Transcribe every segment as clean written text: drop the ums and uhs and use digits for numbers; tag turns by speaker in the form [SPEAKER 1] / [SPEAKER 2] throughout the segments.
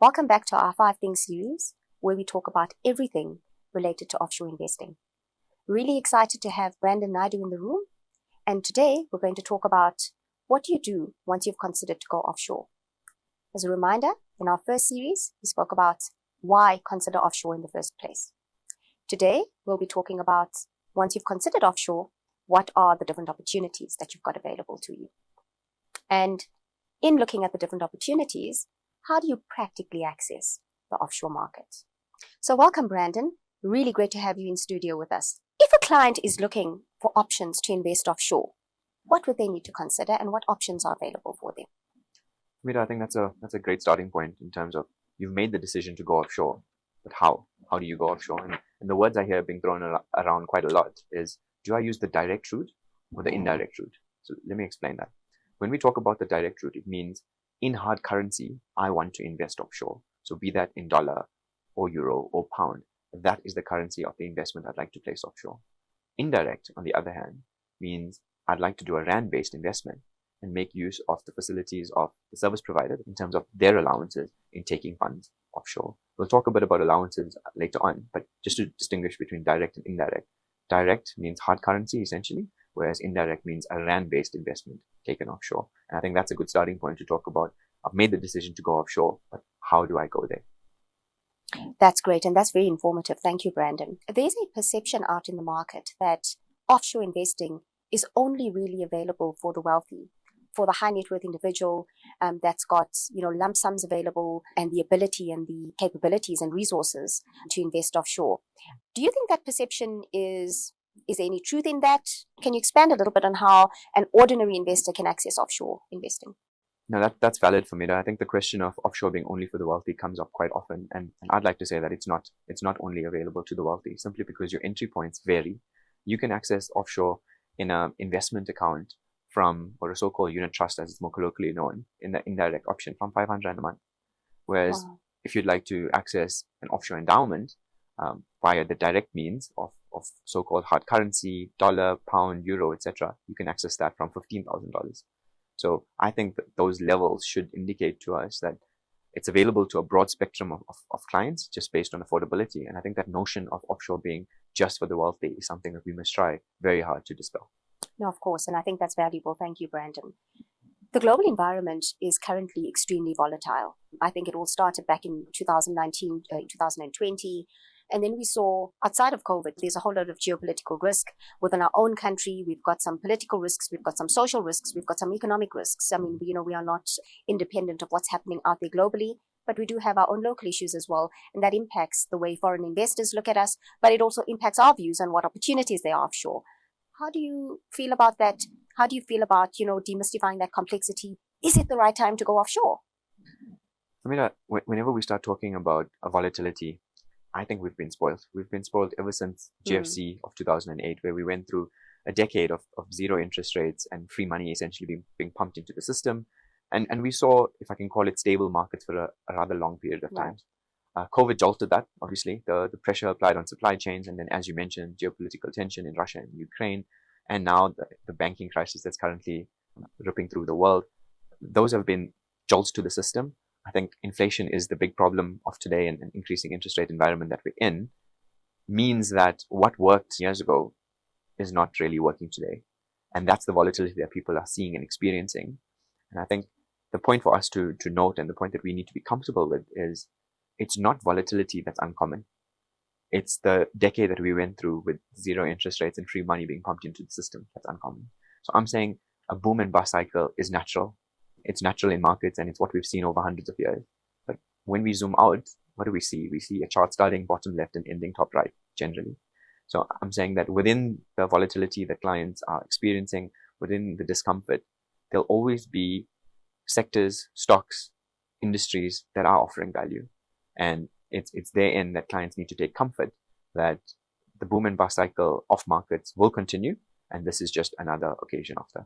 [SPEAKER 1] Welcome back to our 5 Things series, where we talk about everything related to offshore investing. Really excited to have Brandon Naidu in the room. And today we're going to talk about what do you do once you've considered to go offshore. As a reminder, in our first series, we spoke about why consider offshore in the first place. Today, we'll be talking about once you've considered offshore, what are the different opportunities that you've got available to you? And in looking at the different opportunities, how do you practically access the offshore market? So welcome, Brandon. Really great to have you in studio with us. If a client is looking for options to invest offshore, what would they need to consider and what options are available for them?
[SPEAKER 2] Mira, I think that's a great starting point in terms of you've made the decision to go offshore, but how? How do you go offshore? And the words I hear being thrown around quite a lot is, do I use the direct route or the indirect route? So let me explain that. When we talk about the direct route, it means in hard currency, I want to invest offshore. So be that in dollar or euro or pound, that is the currency of the investment I'd like to place offshore. Indirect, on the other hand, means I'd like to do a rand-based investment and make use of the facilities of the service provider in terms of their allowances in taking funds offshore. We'll talk a bit about allowances later on, but just to distinguish between direct and indirect. Direct means hard currency, essentially, whereas indirect means a rand-based investment taken offshore. And I think that's a good starting point to talk about. I've made the decision to go offshore, but how do I go there?
[SPEAKER 1] That's great, and that's very informative. Thank you, Brandon. There's a perception out in the market that offshore investing is only really available for the wealthy, for the high net worth individual that's got lump sums available and the ability and the capabilities and resources to invest offshore. Do you think that perception is there any truth in that? Can you expand a little bit on how an ordinary investor can access offshore investing?
[SPEAKER 2] No, that's valid for me. I think the question of offshore being only for the wealthy comes up quite often. And I'd like to say that it's not only available to the wealthy, simply because your entry points vary. You can access offshore in an investment account from, or a so-called unit trust as it's more colloquially known, in the indirect option from 500 Rand a month. Whereas if you'd like to access an offshore endowment via the direct means of so-called hard currency, dollar, pound, euro, etc., you can access that from $15,000. So I think that those levels should indicate to us that it's available to a broad spectrum of clients just based on affordability. And I think that notion of offshore being just for the wealthy is something that we must try very hard to dispel.
[SPEAKER 1] No, of course. And I think that's valuable. Thank you, Brandon. The global environment is currently extremely volatile. I think it all started back in 2019, 2020. And then we saw, outside of COVID, there's a whole lot of geopolitical risk within our own country. We've got some political risks. We've got some social risks. We've got some economic risks. I mean, we are not independent of what's happening out there globally, but we do have our own local issues as well. And that impacts the way foreign investors look at us, but it also impacts our views on what opportunities there are offshore. How do you feel about that? How do you feel about, demystifying that complexity? Is it the right time to go offshore?
[SPEAKER 2] I mean, whenever we start talking about a volatility, I think we've been spoiled. We've been spoiled ever since GFC of 2008, where we went through a decade of zero interest rates and free money essentially being pumped into the system. And we saw, if I can call it, stable markets for a rather long period of time. COVID jolted that, obviously, the pressure applied on supply chains. And then, as you mentioned, geopolitical tension in Russia and Ukraine. And now the banking crisis that's currently ripping through the world. Those have been jolts to the system. I think inflation is the big problem of today, and an increasing interest rate environment that we're in means that what worked years ago is not really working today. And that's the volatility that people are seeing and experiencing. And I think the point for us to note, and the point that we need to be comfortable with, is it's not volatility that's uncommon. It's the decade that we went through with zero interest rates and free money being pumped into the system that's uncommon. So I'm saying a boom and bust cycle is natural. It's natural in markets, and it's what we've seen over hundreds of years. But when we zoom out, what do we see? We see a chart starting bottom left and ending top right, generally. So I'm saying that within the volatility that clients are experiencing, within the discomfort, there'll always be sectors, stocks, industries that are offering value. And it's therein that clients need to take comfort that the boom and bust cycle of markets will continue, and this is just another occasion after.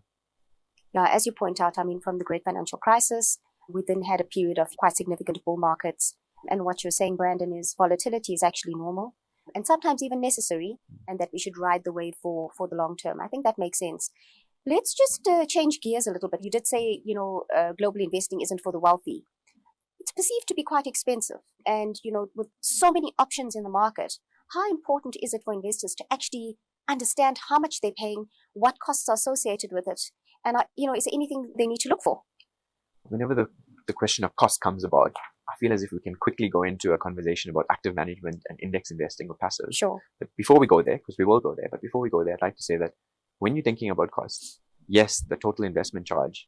[SPEAKER 1] Yeah, as you point out, from the great financial crisis, we then had a period of quite significant bull markets. And what you're saying, Brandon, is volatility is actually normal and sometimes even necessary, and that we should ride the wave for the long term. I think that makes sense. Let's just change gears a little bit. You did say, global investing isn't for the wealthy. it's perceived to be quite expensive. And, with so many options in the market, how important is it for investors to actually understand how much they're paying, what costs are associated with it, and, is there anything they need to look for?
[SPEAKER 2] Whenever the question of cost comes about, I feel as if we can quickly go into a conversation about active management and index investing or passive.
[SPEAKER 1] Sure.
[SPEAKER 2] But before we go there, because we will go there, but before we go there, I'd like to say that when you're thinking about costs, yes, the total investment charge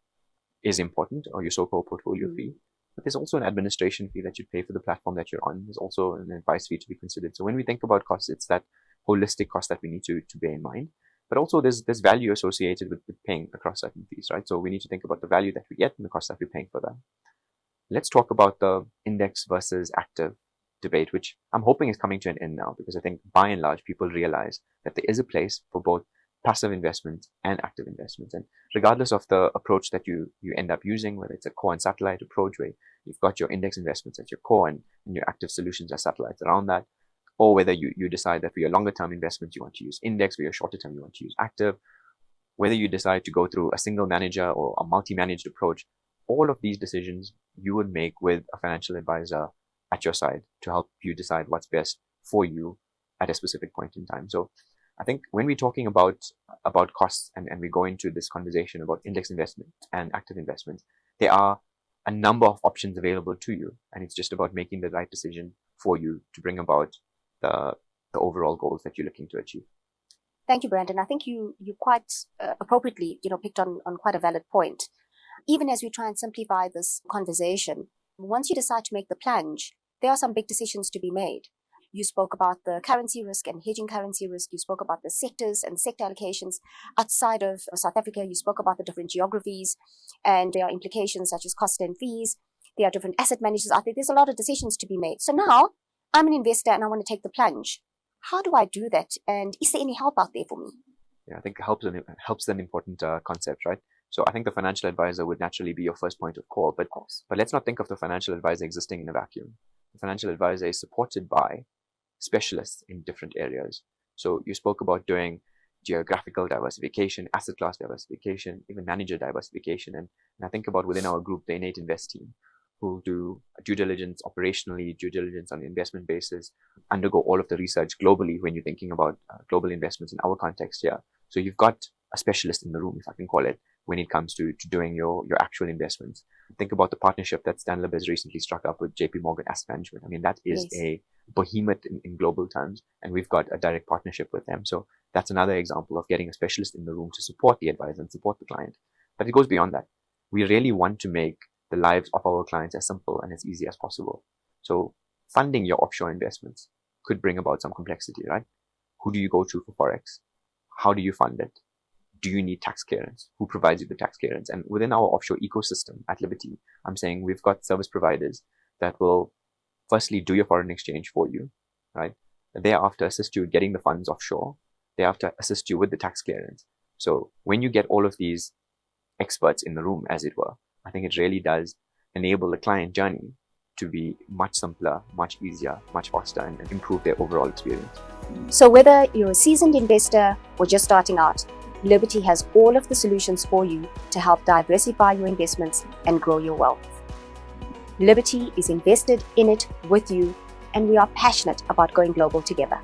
[SPEAKER 2] is important, or your so-called portfolio fee, but there's also an administration fee that you pay for the platform that you're on. There's also an advice fee to be considered. So when we think about costs, it's that holistic cost that we need to bear in mind. But also there's value associated with paying across certain fees, right? So we need to think about the value that we get and the cost that we're paying for that. Let's talk about the index versus active debate, which I'm hoping is coming to an end now, because I think by and large, people realize that there is a place for both passive investments and active investments. And regardless of the approach that you end up using, whether it's a core and satellite approach where you've got your index investments at your core and your active solutions as satellites around that, or whether you decide that for your longer term investments, you want to use index, for your shorter term, you want to use active, whether you decide to go through a single manager or a multi-managed approach, all of these decisions you would make with a financial advisor at your side to help you decide what's best for you at a specific point in time. So I think when we're talking about costs and we go into this conversation about index investment and active investments, there are a number of options available to you. And it's just about making the right decision for you to bring about the overall goals that you're looking to achieve.
[SPEAKER 1] Thank you, Brandon. I think you quite appropriately, picked on quite a valid point. Even as we try and simplify this conversation, once you decide to make the plunge, there are some big decisions to be made. You spoke about the currency risk and hedging currency risk. You spoke about the sectors and sector allocations outside of South Africa. You spoke about the different geographies, and there are implications such as cost and fees. There are different asset managers out there. There's a lot of decisions to be made. So now I'm an investor and I want to take the plunge. How do I do that? And is there any help out there for me?
[SPEAKER 2] Yeah, I think help's an important concept, right? So I think the financial advisor would naturally be your first point of call. But let's not think of the financial advisor existing in a vacuum. The financial advisor is supported by specialists in different areas. So you spoke about doing geographical diversification, asset class diversification, even manager diversification. And I think about within our group, the Innate Invest team, who do due diligence operationally, due diligence on an investment basis, undergo all of the research globally when you're thinking about global investments in our context here. So you've got a specialist in the room, if I can call it, when it comes to doing your actual investments. Think about the partnership that Stanlib has recently struck up with JP Morgan Asset Management. I mean, that is a behemoth in global terms, and we've got a direct partnership with them. So that's another example of getting a specialist in the room to support the advisor and support the client. But it goes beyond that. We really want to make the lives of our clients as simple and as easy as possible. So funding your offshore investments could bring about some complexity, right? Who do you go to for Forex? How do you fund it? Do you need tax clearance? Who provides you the tax clearance? And within our offshore ecosystem at Liberty, I'm saying we've got service providers that will firstly do your foreign exchange for you, right? Thereafter assist you with getting the funds offshore. Thereafter assist you with the tax clearance. So when you get all of these experts in the room, as it were, I think it really does enable the client journey to be much simpler, much easier, much faster, and improve their overall experience.
[SPEAKER 1] So whether you're a seasoned investor or just starting out, Liberty has all of the solutions for you to help diversify your investments and grow your wealth. Liberty is invested in it with you, and we are passionate about going global together.